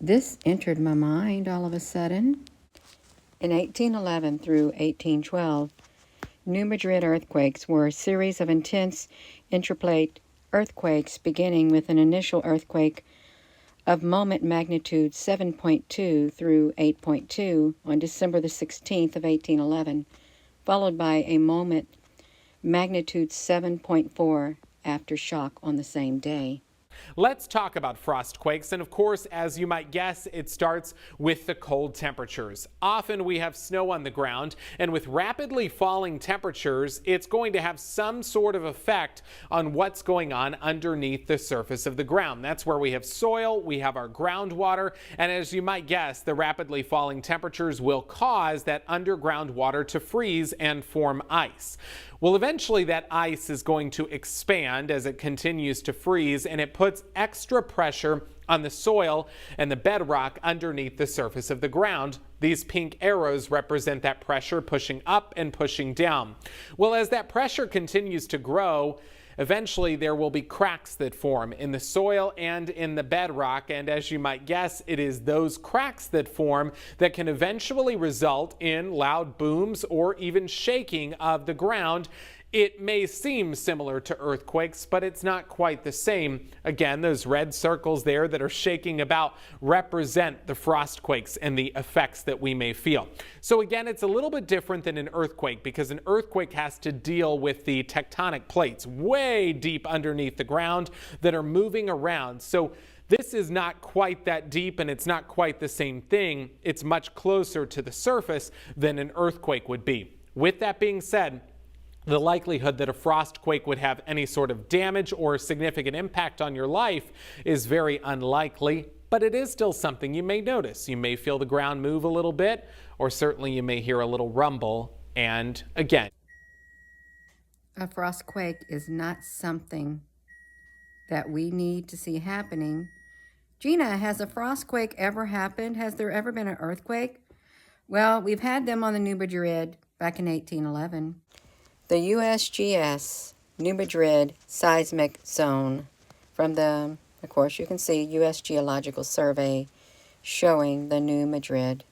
This entered my mind all of a sudden. In 1811 through 1812, New Madrid earthquakes were a series of intense intraplate earthquakes beginning with an initial earthquake of moment magnitude 7.2 through 8.2 on December the 16th of 1811, followed by a moment magnitude 7.4 aftershock on the same day. Let's talk about frost quakes, and of course, as you might guess, it starts with the cold temperatures. Often we have snow on the ground, and with rapidly falling temperatures, it's going to have some sort of effect on what's going on underneath the surface of the ground. That's where we have soil, we have our groundwater, and as you might guess, the rapidly falling temperatures will cause that underground water to freeze and form ice. Well, eventually that ice is going to expand as it continues to freeze, and it puts extra pressure on the soil and the bedrock underneath the surface of the ground. These pink arrows represent that pressure pushing up and pushing down. Well, as that pressure continues to grow, eventually there will be cracks that form in the soil and in the bedrock, and as you might guess, it is those cracks that form that can eventually result in loud booms or even shaking of the ground. It may seem similar to earthquakes, but it's not quite the same. Again, those red circles there that are shaking about represent the frost quakes and the effects that we may feel. So again, it's a little bit different than an earthquake because an earthquake has to deal with the tectonic plates way deep underneath the ground that are moving around. So this is not quite that deep, and it's not quite the same thing. It's much closer to the surface than an earthquake would be. With that being said, the likelihood that a frost quake would have any sort of damage or significant impact on your life is very unlikely, but it is still something you may notice. You may feel the ground move a little bit, or certainly you may hear a little rumble. And again, A frost quake is not something that we need to see happening. Gina, has a frost quake ever happened? Has there ever been an earthquake? Well, we've had them on the New Madrid back in 1811. The USGS New Madrid seismic zone from the, of course, you can see U.S. Geological Survey showing the New Madrid